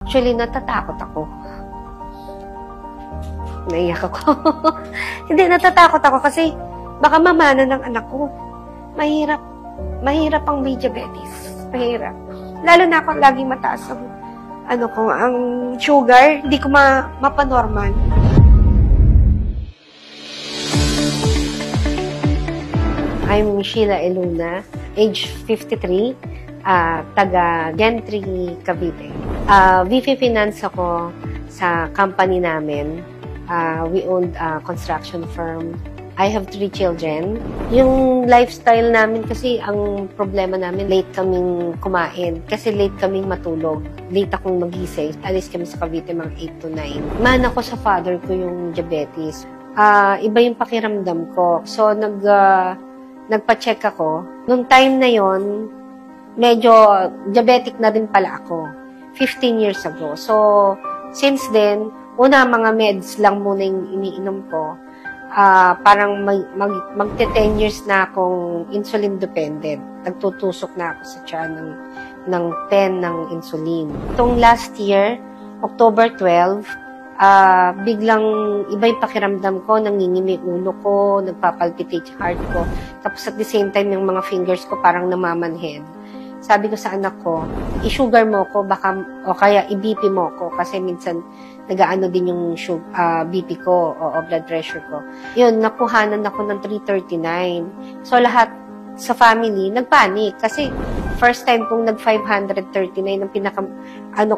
Actually, natatakot ako. Naiyak ako. Hindi, natatakot ako kasi baka mamana ng anak ko. Mahirap. Mahirap ang may diabetes. Mahirap. Lalo na ako laging mataas ang ang sugar, hindi ko mapanormal. I'm Sheila Eluna, age 53, taga Gentry, Cavite. VP Finance ako sa company namin. We owned a construction firm. I have 3 children. Yung lifestyle namin kasi, ang problema namin, late kaming kumain. Kasi late kaming matulog. Late akong magising. Alis kami sa Cavite mga 8 to 9. Man ako sa father ko yung diabetes. Iba yung pakiramdam ko. So, nagpa-check ako. Nung time na yon, medyo diabetic na din pala ako. 15 years ago. So, since then, una mga meds lang muna yung iniinom ko. Parang magte-10 years na akong insulin dependent. Nagtutusok na ako sa tiyan ng pen ng insulin. Itong last year, October 12, biglang iba yung pakiramdam ko, nangingimi ulo ko, nagpapalpitate yung heart ko. Tapos at the same time, yung mga fingers ko parang namamanhead. Sabi ko sa anak ko, i-sugar mo ko, baka, o kaya i-BP mo ko, kasi minsan nagaano din yung BP ko o blood pressure ko. Yun, nakuhanan ako ng 339. So, lahat sa family, nagpanik. Kasi, first time kong nag-539, ang pinaka,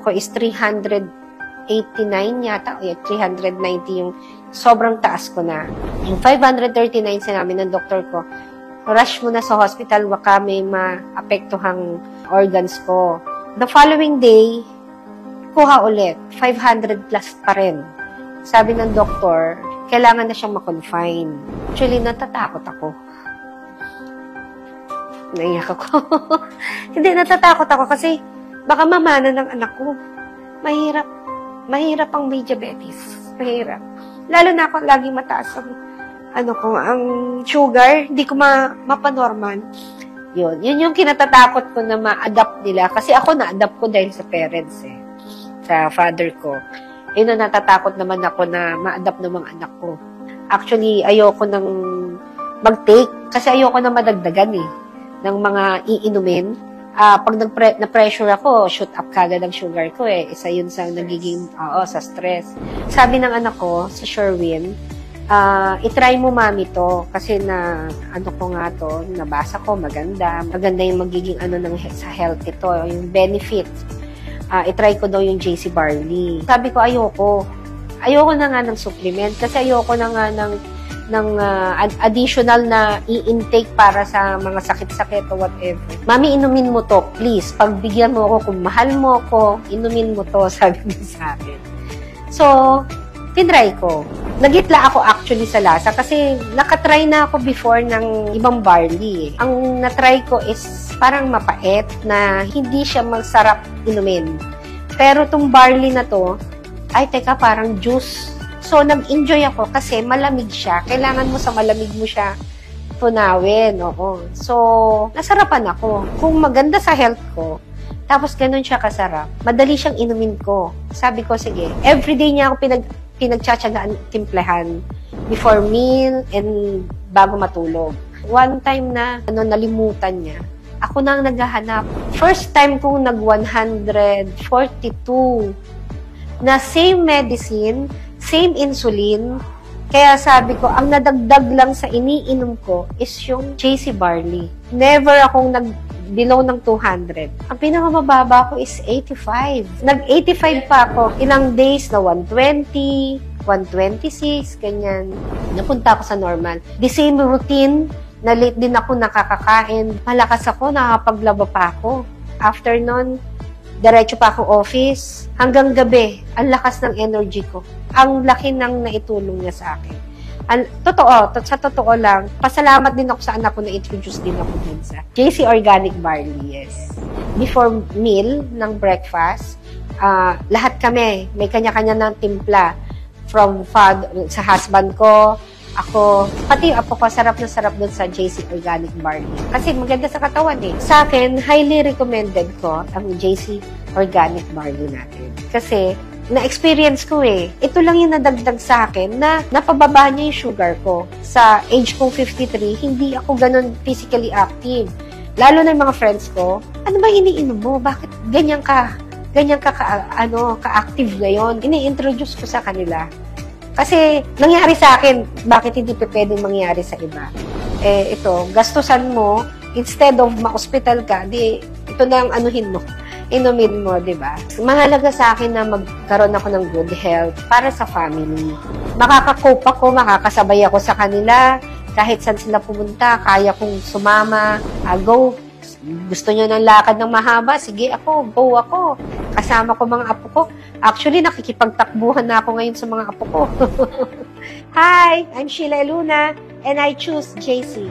ko is 389 yata, o 390 yung sobrang taas ko na. Yung 539, sinabi ng doktor ko, rush mo na sa hospital, baka may maapektuhang organs ko. The following day, kuha ulit, 500 plus pa rin. Sabi ng doktor, kailangan na siyang ma-confine. Actually, natatakot ako. Naiyak ako. Hindi, natatakot ako kasi baka mamana ng anak ko. Mahirap. Mahirap ang may diabetes. Mahirap. Lalo na ako laging mataas ang sugar, hindi ko mapanormal. Yun yung kinatatakot ko na ma-adapt nila. Kasi ako na-adapt ko dahil sa parents sa father ko. Yun na natatakot naman ako na ma-adapt ng mga anak ko. Actually, ayoko nang mag-take kasi ayoko na madagdagan ng mga iinumin. Pag na-pressure ako, shoot up kagad ang sugar ko Isa yun sa nagiging, sa stress. Sabi ng anak ko, sa Sherwin, itry mo mami to kasi ko nga to, nabasa ko, maganda yung magiging sa health ito, yung benefit. Itry ko daw yung JC Barley. Sabi ko, ayoko na nga ng supplement kasi ayoko na nga ng additional na i-intake para sa mga sakit-sakit o whatever. Mami, inumin mo to, please. Pagbigyan mo ako, kung mahal mo ako, inumin mo to, sabi niya sa akin. So, tinry ko. Nagitla ako actually sa lasa kasi nakatry na ako before ng ibang barley. Ang natry ko is parang mapait na hindi siya masarap inumin. Pero tong barley na to, ay teka, parang juice. So, nag-enjoy ako kasi malamig siya. Kailangan mo sa malamig mo siya tunawin. Oo. So, nasarapan ako. Kung maganda sa health ko, tapos ganun siya kasarap, madali siyang inumin ko. Sabi ko, sige, everyday niya ako pinagtsatsagaan timplehan before meal and bago matulog. One time na nalimutan niya, ako na ang naghahanap. First time kong nag-142 na same medicine, same insulin. Kaya sabi ko, ang nadagdag lang sa iniinom ko is yung JC Barley. Never akong below ng 200. Ang pinakamababa ko is 85. Nag-85 pa ako. Ilang days na 120, 126, ganyan. Napunta ako sa normal. The same routine, na late din ako nakakakain. Malakas ako, nakapaglaba pa ako. After nun, diretso pa ako office. Hanggang gabi, ang lakas ng energy ko. Ang laki ng naitulong niya sa akin. Sa totoo lang, pasalamat din ako sa anak ko na introduce din ako din sa JC Organic Barley, yes. Before meal ng breakfast, lahat kami, may kanya-kanya ng timpla. From sa husband ko, Ako, pati yung apo ko, sarap na sarap dun sa JC Organic Barley. Kasi maganda sa katawan eh. Sa akin, highly recommended ko ang JC Organic Barley natin. Kasi, na-experience ko eh. Ito lang yung nadagdag sa akin na napababa niya yung sugar ko. Sa age kong 53, hindi ako ganun physically active. Lalo na yung mga friends ko, ano ba iniinom mo? Bakit ganyan ka ka-active ngayon? Ini-introduce ko sa kanila. Kasi, nangyari sa akin, bakit hindi pwedeng mangyari sa iba? Eh, ito, gastusan mo, instead of ma-hospital ka, ito na ang anuhin mo, inumin mo, di ba? Mahalaga sa akin na magkaroon ako ng good health para sa family. Makaka-cope ako, makakasabay ako sa kanila, kahit saan sila pumunta, kaya kong sumama, go. Gusto nyo ng lakad ng mahaba? Sige ako, go ako. Kasama ko mga apo ko. Actually, nakikipagtakbuhan na ako ngayon sa mga apo ko. Hi, I'm Sheila Luna, and I choose JC.